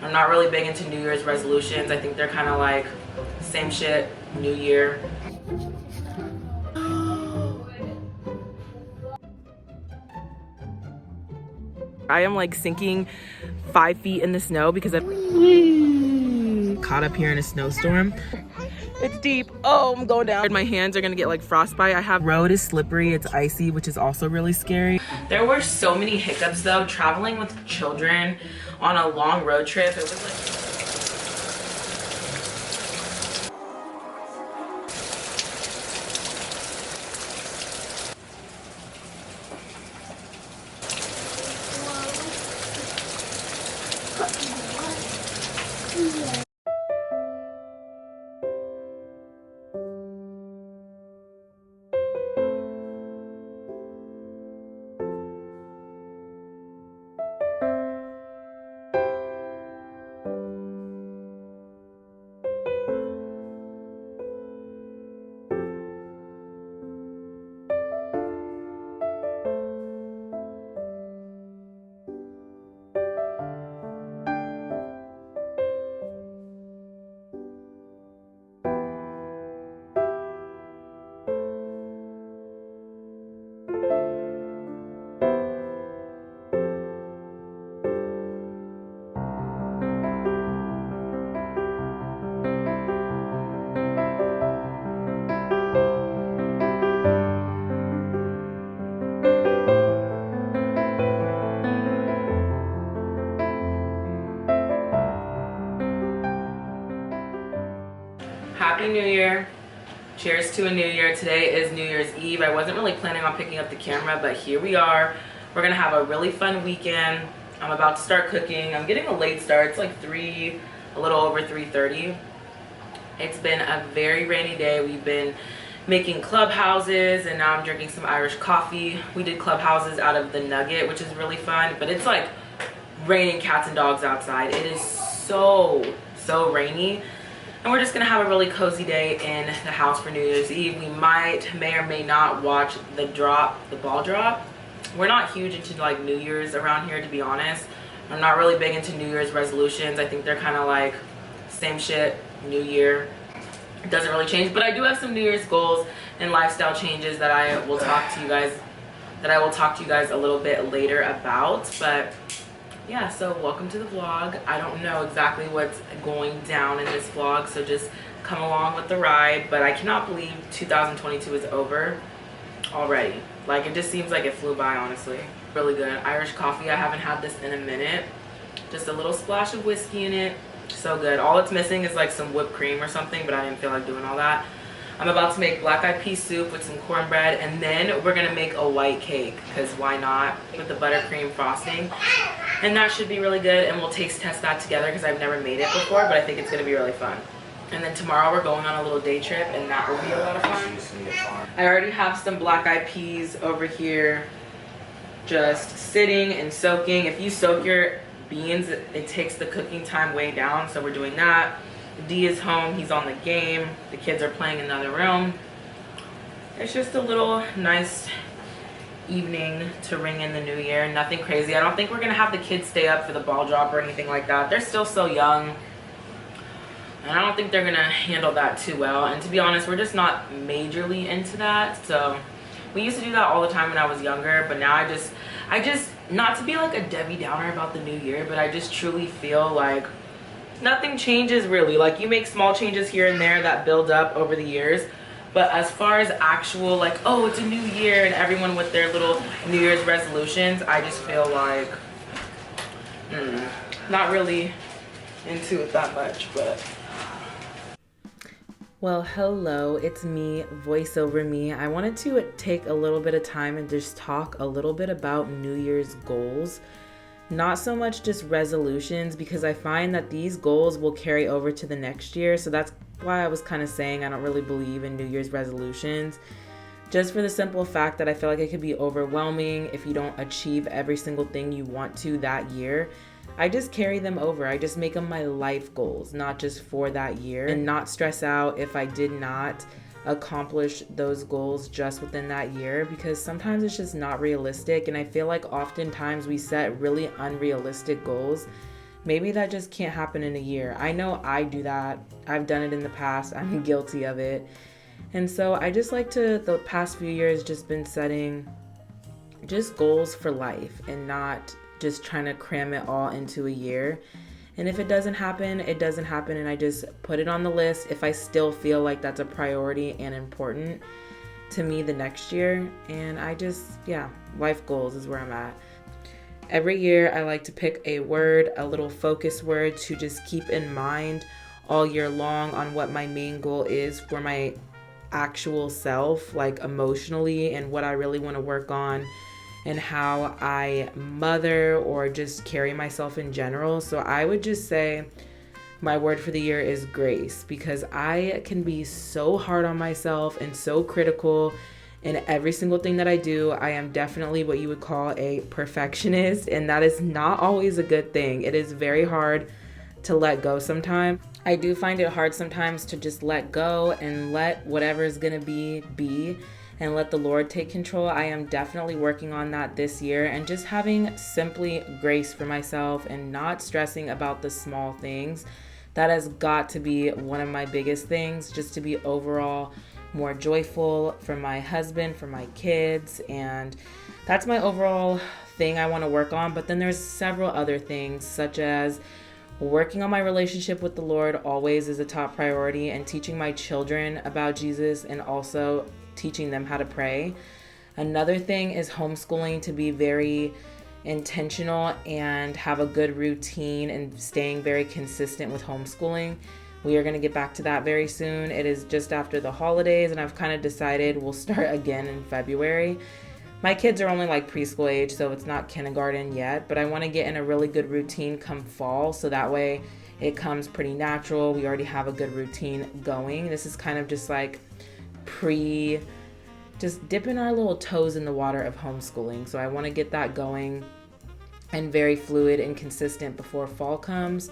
I'm not really big into New Year's resolutions. I think they're kind of like same shit, new year. I am like sinking 5 feet in the snow because I'm caught up here in a snowstorm. It's deep. Oh, I'm going down. My hands are gonna get like frostbite. Road is slippery, it's icy, which is also really scary. There were so many hiccups though, traveling with children on a long road trip. It was like Happy New Year. Cheers to a new year. Today is New Year's Eve. I wasn't really planning on picking up the camera, but here we are. We're gonna have a really fun weekend. I'm about to start cooking. I'm getting a late start. It's like a little over 3:30. It's been a very rainy day. We've been making clubhouses and now I'm drinking some Irish coffee. We did clubhouses out of the Nugget, which is really fun, but it's like raining cats and dogs outside. It is so rainy. And we're just gonna have a really cozy day in the house for New Year's Eve. We may or may not watch the ball drop. We're not huge into like New Year's around here, to be honest. I'm not really big into New Year's resolutions. I think they're kind of like same shit, new year. It doesn't really change, but I do have some New Year's goals and lifestyle changes that I will talk to you guys a little bit later about. But yeah, so welcome to the vlog. I don't know exactly what's going down in this vlog, so just come along with the ride. But I cannot believe 2022 is over already. Like, it just seems like it flew by, honestly. Really good Irish coffee. I haven't had this in a minute. Just a little splash of whiskey in it. So good. All it's missing is like some whipped cream or something, but I didn't feel like doing all that. I'm about to make black eyed pea soup with some cornbread, and then we're gonna make a white cake, because why not, with the buttercream frosting. And that should be really good, and we'll taste test that together because I've never made it before, but I think it's gonna be really fun. And then tomorrow we're going on a little day trip, and that will be a lot of fun. I already have some black eyed peas over here just sitting and soaking. If you soak your beans, it takes the cooking time way down, so we're doing that. D is home, he's on the game. The kids are playing in the other room. It's just a little nice evening to ring in the new year. Nothing crazy. I don't think we're gonna have the kids stay up for the ball drop or anything like that. They're still so young, and I don't think they're gonna handle that too well. And to be honest, we're just not majorly into that. So we used to do that all the time when I was younger, but now I just not to be like a Debbie Downer about the new year, but I just truly feel like nothing changes really. Like, you make small changes here and there that build up over the years, but as far as actual like, oh, it's a new year and everyone with their little New Year's resolutions, I just feel like not really into it that much. But well, hello, it's me, voiceover me. I wanted to take a little bit of time and just talk a little bit about New Year's goals. Not so much just resolutions, because I find that these goals will carry over to the next year. So that's why I was kind of saying I don't really believe in New Year's resolutions. Just for the simple fact that I feel like it could be overwhelming if you don't achieve every single thing you want to that year. I just carry them over. I just make them my life goals, not just for that year, and not stress out if I did not accomplish those goals just within that year, because sometimes it's just not realistic. And I feel like oftentimes we set really unrealistic goals maybe that just can't happen in a year. I know I do that. I've done it in the past. I'm guilty of it. And so I just like to, the past few years, just been setting just goals for life and not just trying to cram it all into a year. And if it doesn't happen, it doesn't happen. And I just put it on the list if I still feel like that's a priority and important to me the next year. And I just, life goals is where I'm at. Every year I like to pick a word, a little focus word to just keep in mind all year long on what my main goal is for my actual self, like emotionally, and what I really want to work on and how I mother or just carry myself in general. So I would just say my word for the year is grace, because I can be so hard on myself and so critical in every single thing that I do. I am definitely what you would call a perfectionist, and that is not always a good thing. It is very hard to let go sometimes. I do find it hard sometimes to just let go and let whatever is gonna be, and let the Lord take control. I am definitely working on that this year, and just having simply grace for myself and not stressing about the small things. That has got to be one of my biggest things, just to be overall more joyful for my husband, for my kids, and that's my overall thing I want to work on. But then there's several other things, such as working on my relationship with the Lord always is a top priority, and teaching my children about Jesus and also teaching them how to pray. Another thing is homeschooling, to be very intentional and have a good routine and staying very consistent with homeschooling. We are going to get back to that very soon. It is just after the holidays, and I've kind of decided we'll start again in February. My kids are only like preschool age, so it's not kindergarten yet, but I want to get in a really good routine come fall, so that way it comes pretty natural. We already have a good routine going. This is kind of just like just dipping our little toes in the water of homeschooling. So I want to get that going and very fluid and consistent before fall comes.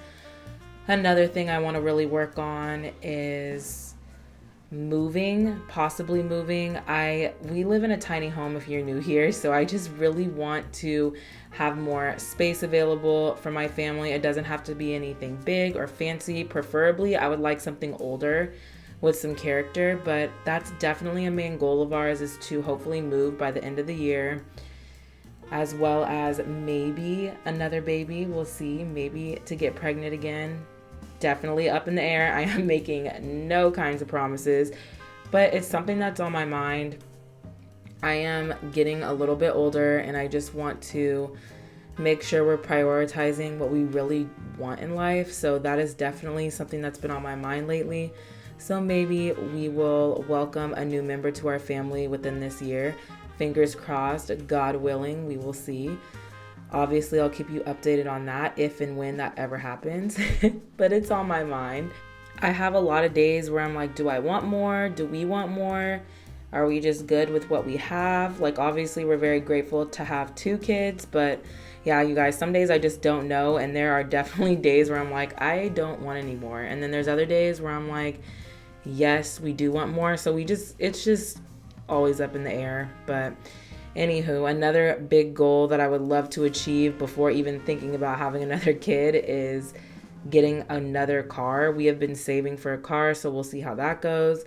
Another thing I want to really work on is possibly moving. We live in a tiny home if you're new here, so I just really want to have more space available for my family. It doesn't have to be anything big or fancy. Preferably, I would like something older with some character, but that's definitely a main goal of ours, is to hopefully move by the end of the year, as well as maybe another baby. We'll see, maybe to get pregnant again. Definitely up in the air. I am making no kinds of promises, but it's something that's on my mind. I am getting a little bit older, and I just want to make sure we're prioritizing what we really want in life. So that is definitely something that's been on my mind lately. So maybe we will welcome a new member to our family within this year. Fingers crossed, God willing, we will see. Obviously, I'll keep you updated on that if and when that ever happens, but it's on my mind. I have a lot of days where I'm like, do I want more? Do we want more? Are we just good with what we have? Like, obviously, we're very grateful to have 2 kids, but yeah, you guys, some days I just don't know. And there are definitely days where I'm like, I don't want any more. And then there's other days where I'm like, yes, we do want more. So it's just always up in the air. But anywho, another big goal that I would love to achieve before even thinking about having another kid is getting another car. We have been saving for a car, so we'll see how that goes.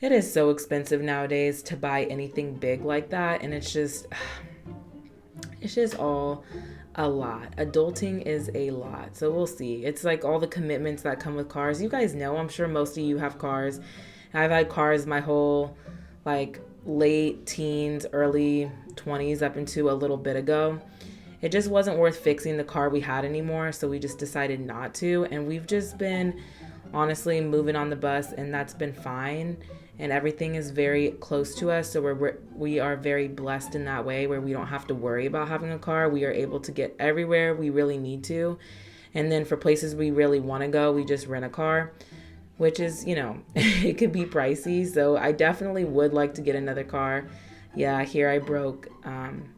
It is so expensive nowadays to buy anything big like that, and it's just all a lot. Adulting is a lot, so we'll see. It's like all the commitments that come with cars. You guys know, I'm sure most of you have cars. I've had cars my whole like late teens, early 20s up into a little bit ago. It just wasn't worth fixing the car we had anymore, so we just decided not to, and we've just been honestly moving on the bus, and that's been fine, and everything is very close to us, so we are very blessed in that way, where we don't have to worry about having a car. We are able to get everywhere we really need to, and then for places we really want to go, we just rent a car, which is, it could be pricey. So I definitely would like to get another car. Yeah, here I broke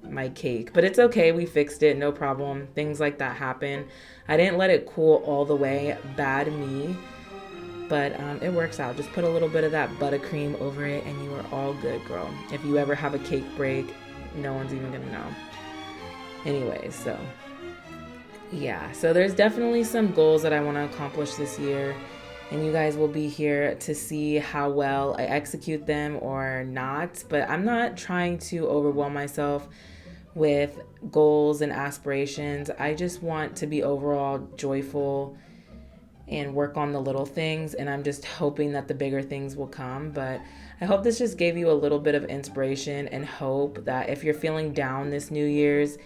my cake, but it's okay. We fixed it, no problem. Things like that happen. I didn't let it cool all the way, bad me, but it works out. Just put a little bit of that buttercream over it and you are all good, girl. If you ever have a cake break, no one's even gonna know. Anyways, so yeah, so there's definitely some goals that I want to accomplish this year, and you guys will be here to see how well I execute them or not. But I'm not trying to overwhelm myself with goals and aspirations. I just want to be overall joyful and work on the little things, and I'm just hoping that the bigger things will come. But I hope this just gave you a little bit of inspiration and hope that if you're feeling down this New Year's,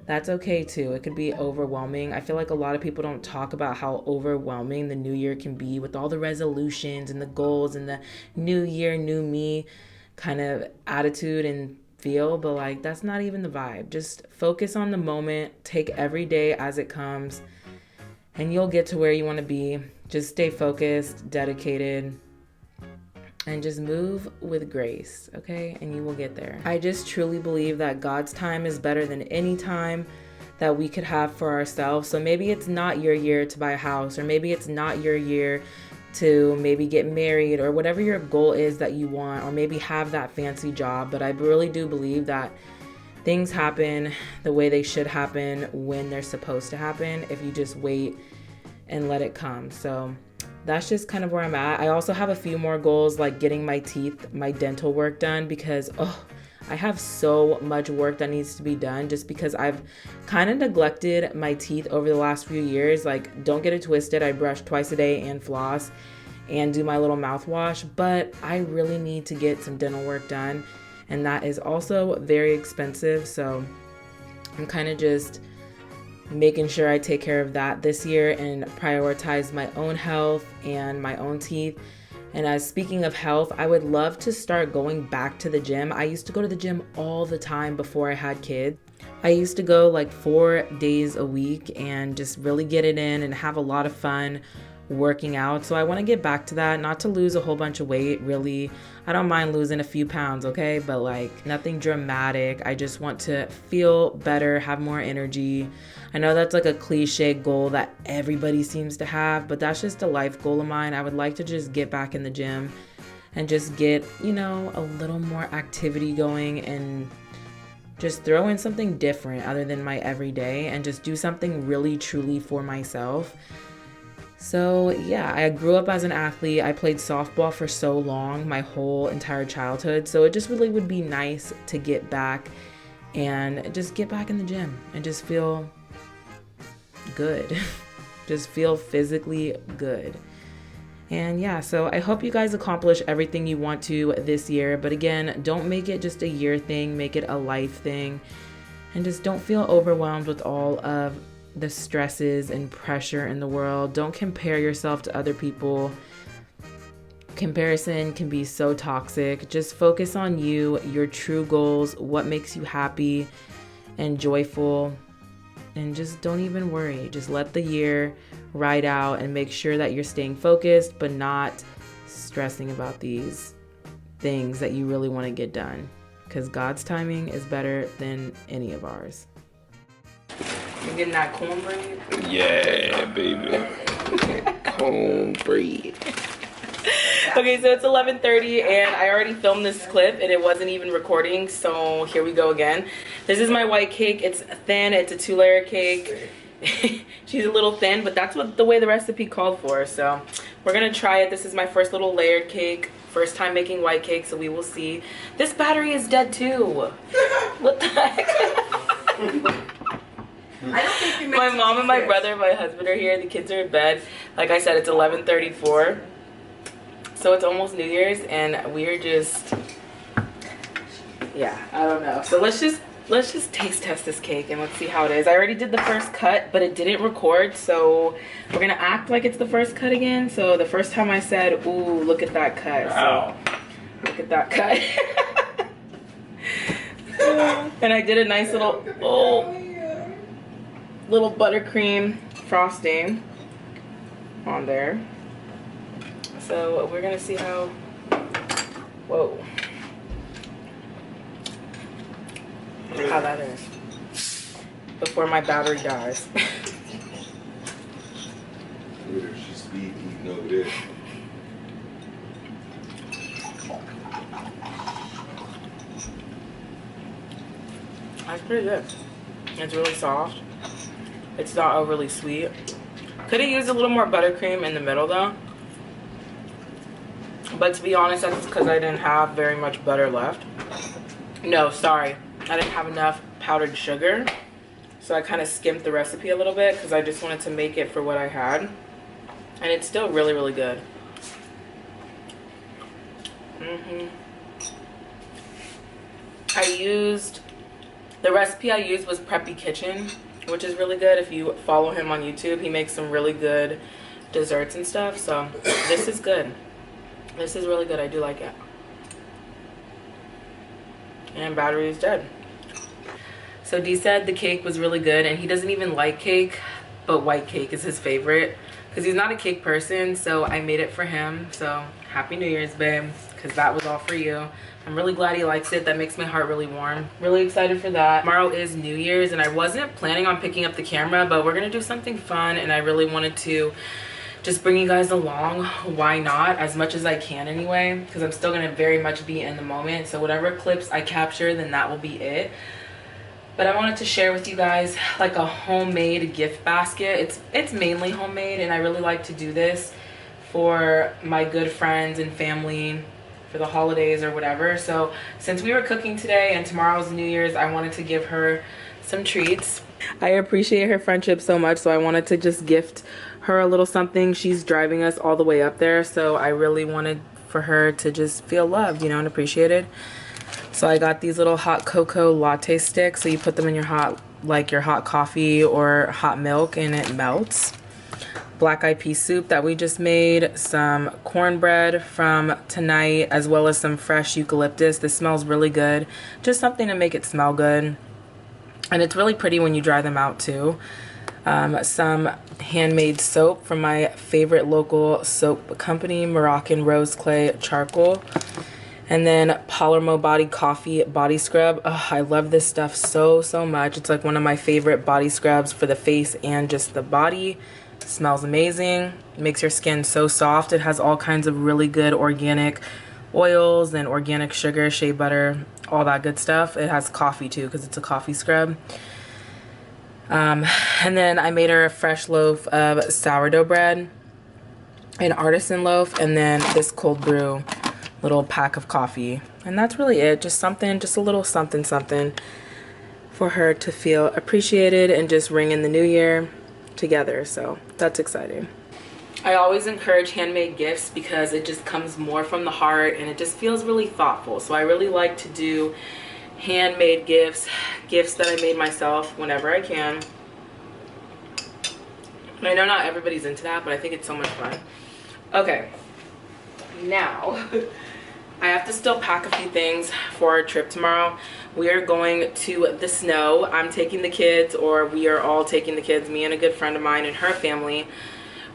that's okay too. It could be overwhelming. I feel like a lot of people don't talk about how overwhelming the new year can be with all the resolutions and the goals and the new year, new me kind of attitude and feel, but like that's not even the vibe. Just focus on the moment, take every day as it comes, and you'll get to where you want to be. Just stay focused, dedicated, and just move with grace, okay? And you will get there. I just truly believe that God's time is better than any time that we could have for ourselves. So maybe it's not your year to buy a house, or maybe it's not your year to maybe get married, or whatever your goal is that you want, or maybe have that fancy job. But I really do believe that things happen the way they should happen when they're supposed to happen if you just wait and let it come. So that's just kind of where I'm at. I also have a few more goals, like getting my teeth, my dental work done, because I have so much work that needs to be done just because I've kind of neglected my teeth over the last few years. Like, don't get it twisted, I brush twice a day and floss and do my little mouthwash, but I really need to get some dental work done, and that is also very expensive. So I'm kind of just making sure I take care of that this year and prioritize my own health and my own teeth. And as speaking of health, I would love to start going back to the gym. I used to go to the gym all the time before I had kids. I used to go like 4 days a week and just really get it in and have a lot of fun working out. So I want to get back to that, not to lose a whole bunch of weight, really. I don't mind losing a few pounds, okay? But like nothing dramatic. I just want to feel better, have more energy. I know that's like a cliche goal that everybody seems to have, but that's just a life goal of mine. I would like to just get back in the gym and just get, a little more activity going and just throw in something different other than my everyday and just do something really truly for myself. So yeah, I grew up as an athlete. I played softball for so long, my whole entire childhood. So it just really would be nice to get back and just get back in the gym and just feel good. Just feel physically good. And yeah, so I hope you guys accomplish everything you want to this year. But again, don't make it just a year thing, make it a life thing. And just don't feel overwhelmed with all of the stresses and pressure in the world. Don't compare yourself to other people. Comparison can be so toxic. Just focus on you, your true goals, what makes you happy and joyful, and just don't even worry. Just let the year ride out and make sure that you're staying focused but not stressing about these things that you really want to get done, because God's timing is better than any of ours. You're getting that cornbread? Yeah, baby. Cornbread. Okay, so it's 11:30 and I already filmed this clip and it wasn't even recording, so here we go again. This is my white cake. It's thin. It's a 2-layer cake. She's a little thin, but that's what the way the recipe called for. So we're gonna try it. This is my first little layered cake. First time making white cake, so we will see. This battery is dead too. What the heck? I don't think you My mom and my brother and my husband are here. The kids are in bed. Like I said, it's 11:34. So it's almost New Year's and we're just, yeah, I don't know. So let's just taste test this cake and let's see how it is. I already did the first cut, but it didn't record. So we're gonna act like it's the first cut again. So the first time I said, ooh, look at that cut. Wow. So look at that cut. And I did a nice little, little buttercream frosting on there. So we're gonna see how, how that is before my battery dies. She's speed eating over there. That's pretty good. It's really soft. It's not overly sweet. Could have used a little more buttercream in the middle though. But to be honest, that's because I didn't have very much butter left. No, sorry. I didn't have enough powdered sugar. So I kind of skimped the recipe a little bit because I just wanted to make it for what I had. And it's still really, really good. The recipe I used was Preppy Kitchen, which is really good. If you follow him on YouTube, he makes some really good desserts and stuff. So this is good. This is really good. I do like it. And battery is dead. So D said the cake was really good, and he doesn't even like cake, but white cake is his favorite because he's not a cake person. So I made it for him. So Happy New Year's, babe, because that was all for you. I'm really glad he likes it. That makes my heart really warm. Really excited for that. Tomorrow is New Year's, and I wasn't planning on picking up the camera, but we're gonna do something fun, and I really wanted to just bring you guys along. Why not? As much as I can anyway, because I'm still gonna very much be in the moment. So whatever clips I capture, then that will be it. But I wanted to share with you guys like a homemade gift basket. It's mainly homemade, and I really like to do this for my good friends and family for the holidays or whatever. So since we were cooking today and tomorrow's New Year's, I wanted to give her some treats. I appreciate her friendship so much, so I wanted to just gift her a little something. She's driving us all the way up there, so I really wanted for her to just feel loved, you know, and appreciated. So I got these little hot cocoa latte sticks. So you put them in your hot coffee or hot milk, and it melts. Black eyed pea soup that we just made, some cornbread from tonight, as well as some fresh eucalyptus. This smells really good. Just something to make it smell good. And it's really pretty when you dry them out too. Some handmade soap from my favorite local soap company, Moroccan Rose Clay Charcoal. And then Palermo Body Coffee Body Scrub. Oh, I love this stuff so much. It's like one of my favorite body scrubs for the face and just the body. It smells amazing. It makes your skin so soft. It has all kinds of really good organic oils and organic sugar, shea butter, all that good stuff. It has coffee too because it's a coffee scrub. And then I made her a fresh loaf of sourdough bread, an artisan loaf, and then this cold brew little pack of coffee. And that's really it. Just something, just a little something for her to feel appreciated and just ring in the new year together. So that's exciting. I always encourage handmade gifts because it just comes more from the heart and it just feels really thoughtful. So I really like to do handmade gifts that I made myself whenever I can. And I know not everybody's into that, but I think it's so much fun. Okay, now I have to still pack a few things for our trip tomorrow. We are going to the snow. I'm taking the kids, or we are all taking the kids, me and a good friend of mine and her family.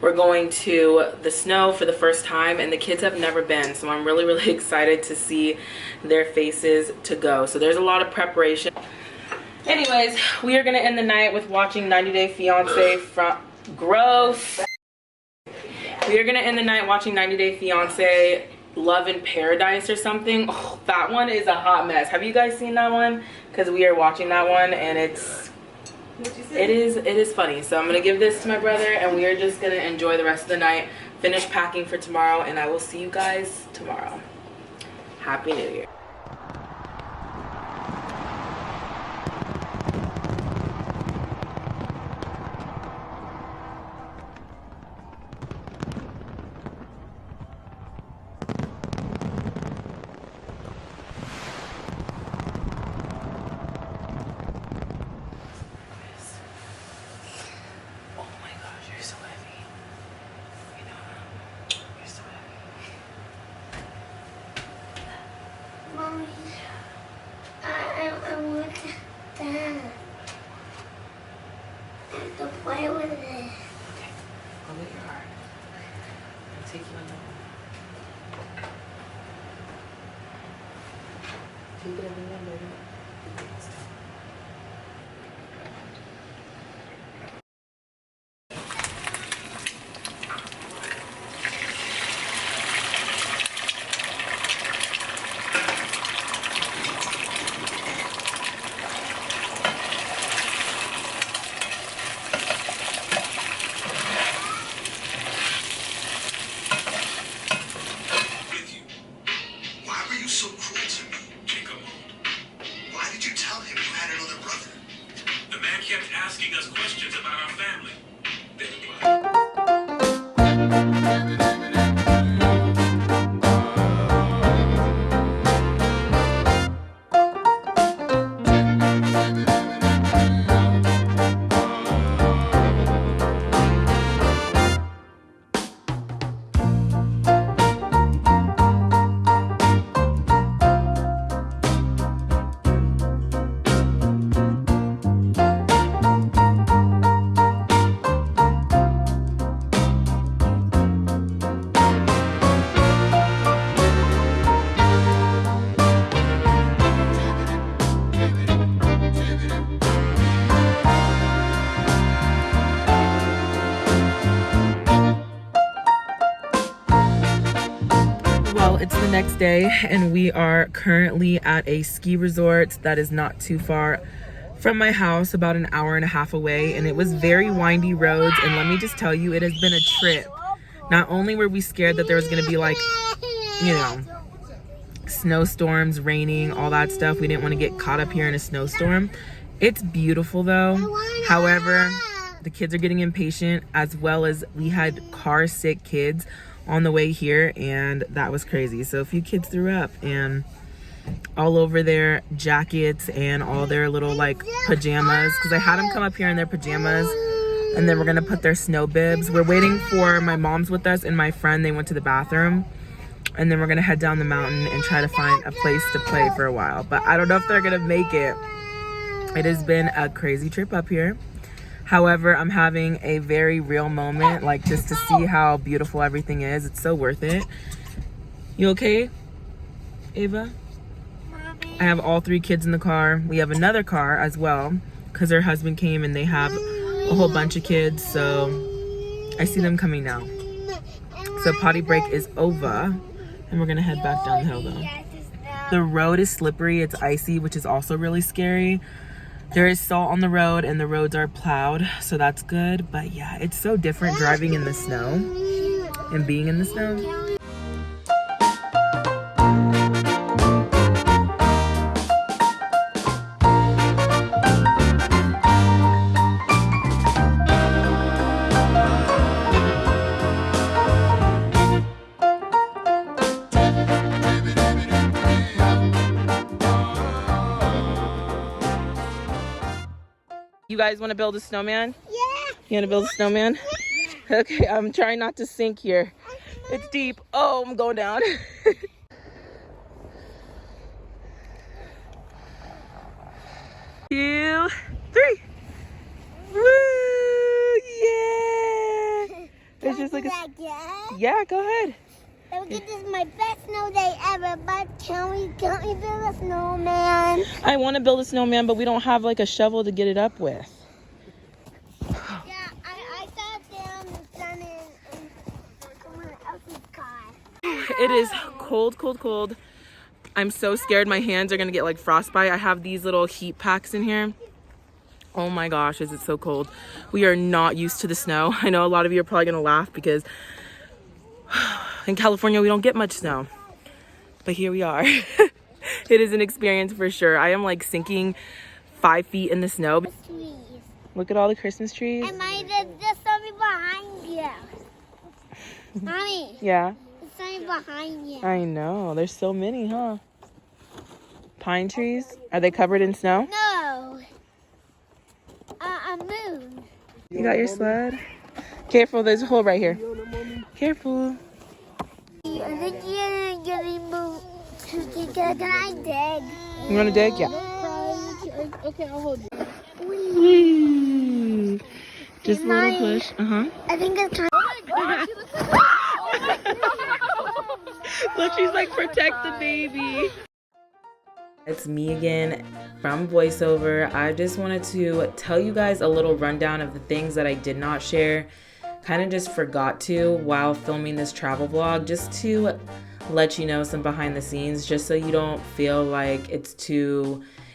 We're going to the snow for the first time, and the kids have never been, so I'm really excited to see their faces to go. So there's a lot of preparation. Anyways, we are gonna end the night with watching 90 Day Fiance from gross. We are gonna end the night watching 90 Day Fiance Love in Paradise or something. Oh, that one is a hot mess. Have you guys seen that one? Because we are watching that one, and it is funny. So I'm gonna give this to my brother, and we are just gonna enjoy the rest of the night, finish packing for tomorrow, and I will see you guys tomorrow. Happy New Year. Mommy, I want that. I have to play with it. Okay, go get your heart. I'll take you in the room. Take it in the room, baby. the next day, and we are currently at a ski resort that is not too far from my house, about an hour and a half away, and it was very windy roads, and let me just tell you, it has been a trip. Not only were we scared that there was going to be like, you know, snowstorms, raining, all that stuff. We didn't want to get caught up here in a snowstorm. It's beautiful though. However, the kids are getting impatient, as well as we had car sick kids on the way here, and that was crazy. So a few kids threw up, and all over their jackets and all their little like pajamas, because I had them come up here in their pajamas, and then we're gonna put their snow bibs. We're waiting for my mom's with us and my friend. They went to the bathroom, and then we're gonna head down the mountain and try to find a place to play for a while, but I don't know if they're gonna make it. It has been a crazy trip up here. However, I'm having a very real moment, like just to see how beautiful everything is. It's so worth it. You okay, Ava? I have all 3 kids in the car. We have another car as well, because her husband came and they have a whole bunch of kids, so I see them coming now. So potty break is over, and we're gonna head back down the hill though. The road is slippery, it's icy, which is also really scary. There is salt on the road and the roads are plowed, so that's good. But yeah, it's so different driving in the snow and being in the snow. You guys want to build a snowman? Yeah. You want to build a snowman? Yeah. Okay, I'm trying not to sink here. It's deep. Oh, I'm going down. 2, 3. Woo! Yeah! It's just like a... Yeah, go ahead. This is my best snow day ever, but can we build a snowman? I want to build a snowman, but we don't have like a shovel to get it up with. Yeah, I sat down and done it in someone else's car. It is cold, cold, cold. I'm so scared my hands are gonna get like frostbite. I have these little heat packs in here. Oh my gosh, is it so cold. We are not used to the snow. I know a lot of you are probably gonna laugh because in California, we don't get much snow, but here we are. It is an experience for sure. I am like sinking 5 feet in the snow. Trees. Look at all the Christmas trees. And there's something behind you. Mommy. Yeah. There's something behind you. I know. There's so many, huh? Pine trees? Are they covered in snow? No. A moon. You got your sled? Careful, there's a hole right here. Careful. I think you're gonna move. Can I dig? You want to dig? Yeah. Okay, I'll hold you. Whee! Just a little push. I think it's time. Look, she's like, protect the baby. It's me again from voiceover. I just wanted to tell you guys a little rundown of the things that I did not share. Kind of just forgot to while filming this travel vlog, just to let you know some behind the scenes, just so you don't feel like it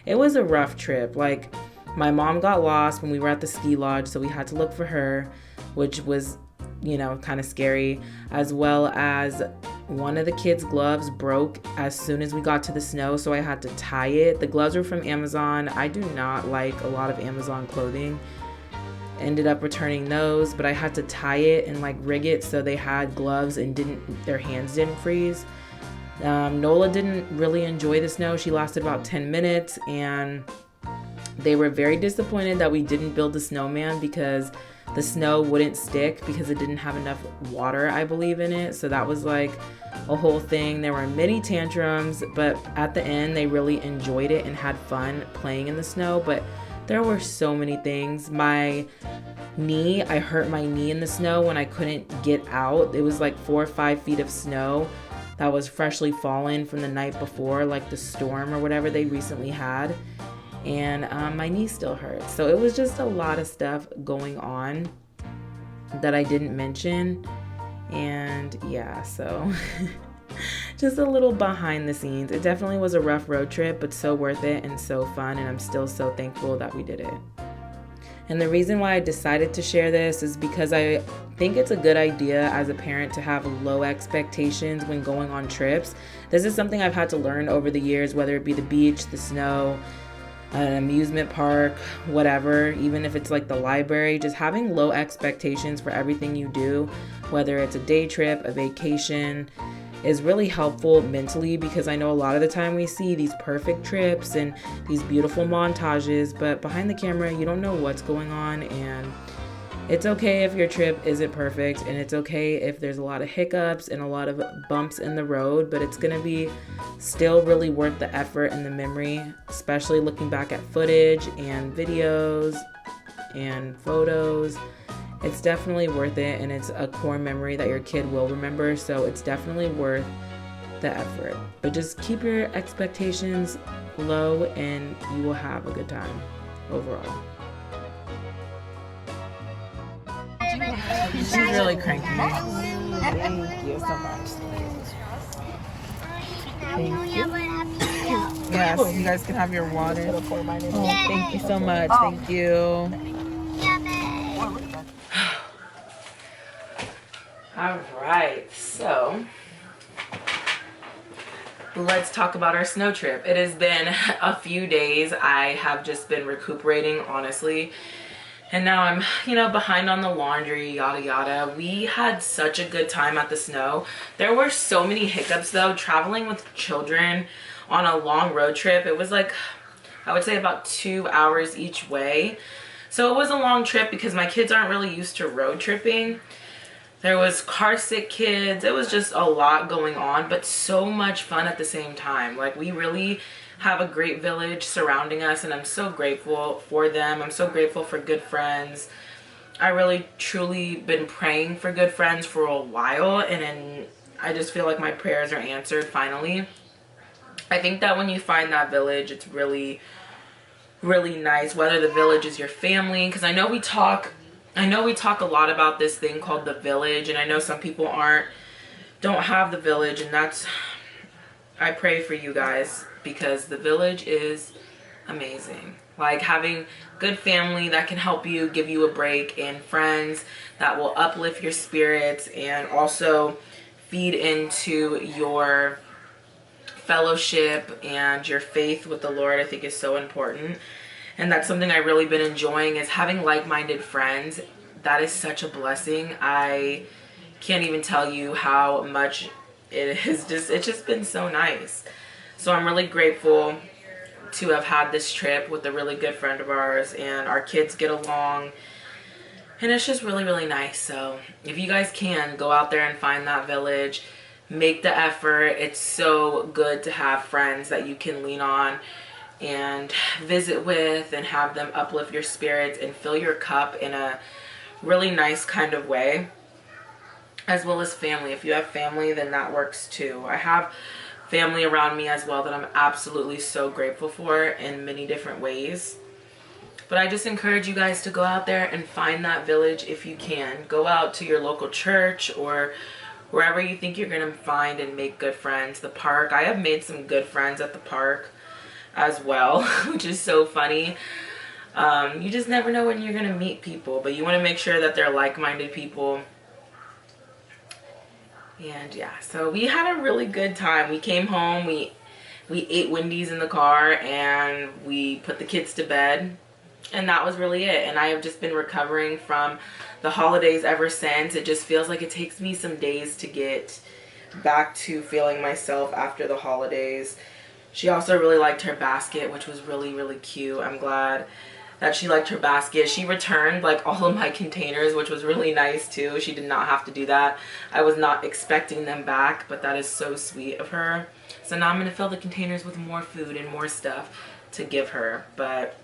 was a rough trip. Like, my mom got lost when we were at the ski lodge, so we had to look for her, which was, you know, kind of scary, as well as one of the kids' gloves broke as soon as we got to the snow, so I had to tie it. The gloves were from Amazon. I do not like a lot of Amazon clothing. Ended up returning those, but I had to tie it and like rig it so they had gloves and their hands didn't freeze. Nola didn't really enjoy the snow. She lasted about 10 minutes, and they were very disappointed that we didn't build a snowman because the snow wouldn't stick because it didn't have enough water, I believe, in it. So that was like a whole thing. There were many tantrums, but at the end they really enjoyed it and had fun playing in the snow. But there were so many things. I hurt my knee in the snow when I couldn't get out. It was like 4 or 5 feet of snow that was freshly fallen from the night before, like the storm or whatever they recently had. And my knee still hurts. So it was just a lot of stuff going on that I didn't mention. And yeah, so just a little behind the scenes. It definitely was a rough road trip, but so worth it and so fun, and I'm still so thankful that we did it. And the reason why I decided to share this is because I think it's a good idea as a parent to have low expectations when going on trips. This is something I've had to learn over the years, whether it be the beach, the snow, an amusement park, whatever, even if it's like the library, just having low expectations for everything you do, whether it's a day trip, a vacation, is really helpful mentally, because I know a lot of the time we see these perfect trips and these beautiful montages, but behind the camera you don't know what's going on. And it's okay if your trip isn't perfect, and it's okay if there's a lot of hiccups and a lot of bumps in the road, but it's gonna be still really worth the effort and the memory, especially looking back at footage and videos and photos. It's definitely worth it, and it's a core memory that your kid will remember, so it's definitely worth the effort. But just keep your expectations low and you will have a good time overall. She's really cranky. Thank you so much. Thank you. Yes, you guys can have your water. Oh, thank you so much. Thank you. All right, so let's talk about our snow trip. It has been a few days. I have just been recuperating, honestly. And now I'm, behind on the laundry, yada, yada. We had such a good time at the snow. There were so many hiccups, though, traveling with children on a long road trip. It was like, I would say about 2 hours each way. So it was a long trip because my kids aren't really used to road tripping. There was car sick kids. It was just a lot going on, but so much fun at the same time. Like, we really have a great village surrounding us, and I'm so grateful for them. I'm so grateful for good friends. I really truly been praying for good friends for a while, and then I just feel like my prayers are answered finally. I think that when you find that village, it's really, really nice, whether the village is your family, because I know we talk a lot about this thing called the village, and I know some people don't have the village, and I pray for you guys, because the village is amazing. Like, having good family that can help you, give you a break, and friends that will uplift your spirits and also feed into your fellowship and your faith with the Lord, I think is so important. And that's something I've really been enjoying, is having like-minded friends. That is such a blessing. I can't even tell you how much it's just been so nice. So I'm really grateful to have had this trip with a really good friend of ours, and our kids get along, and it's just really, really nice. So if you guys can, go out there and find that village, make the effort. It's so good to have friends that you can lean on and visit with, and have them uplift your spirits and fill your cup in a really nice kind of way, as well as family. If you have family, then that works too. I have family around me as well that I'm absolutely so grateful for in many different ways. But I just encourage you guys to go out there and find that village if you can. Go out to your local church or wherever you think you're gonna find and make good friends. The park, I have made some good friends at the park as well, which is so funny. You just never know when you're gonna meet people, but you want to make sure that they're like-minded people. And yeah, so we had a really good time. We came home, we ate Wendy's in the car, and we put the kids to bed, and that was really it. And I have just been recovering from the holidays ever since. It just feels like it takes me some days to get back to feeling myself after the holidays. She also really liked her basket, which was really, really cute. I'm glad that she liked her basket. She returned like all of my containers, which was really nice too. She did not have to do that. I was not expecting them back, but that is so sweet of her. So now I'm gonna fill the containers with more food and more stuff to give her. But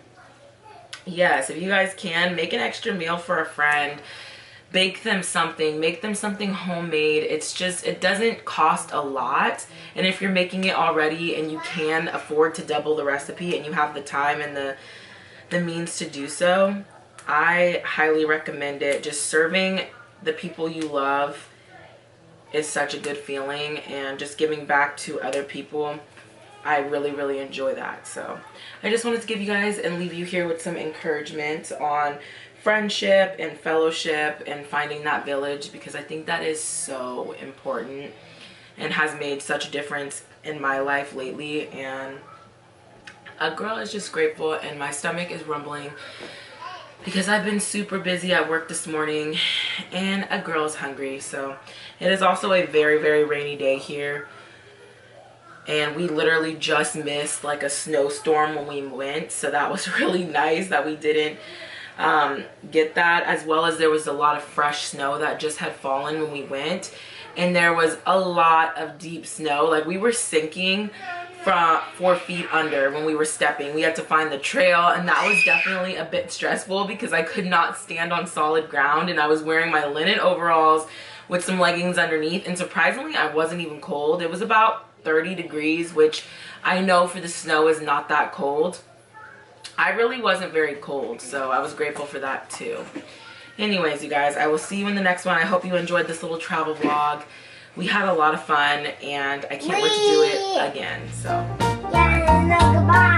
yes, if you guys can, make an extra meal for a friend. Bake them something, make them something homemade. It's just, it doesn't cost a lot. And if you're making it already and you can afford to double the recipe and you have the time and the means to do so, I highly recommend it. Just serving the people you love is such a good feeling, and just giving back to other people, I really enjoy that. So I just wanted to give you guys and leave you here with some encouragement on friendship and fellowship and finding that village, because I think that is so important and has made such a difference in my life lately. And a girl is just grateful, and my stomach is rumbling because I've been super busy at work this morning, and a girl's hungry. So it is also a very rainy day here, and we literally just missed like a snowstorm when we went, so that was really nice that we didn't get that, as well as there was a lot of fresh snow that just had fallen when we went, and there was a lot of deep snow. Like, we were sinking from 4 feet under when we were stepping. We had to find the trail, and that was definitely a bit stressful because I could not stand on solid ground, and I was wearing my linen overalls with some leggings underneath, and surprisingly I wasn't even cold. It was about 30 degrees, which I know for the snow is not that cold. I really wasn't very cold, so I was grateful for that too. Anyways, you guys, I will see you in the next one. I hope you enjoyed this little travel vlog. We had a lot of fun, and I can't wait to do it again. So Yeah, goodbye.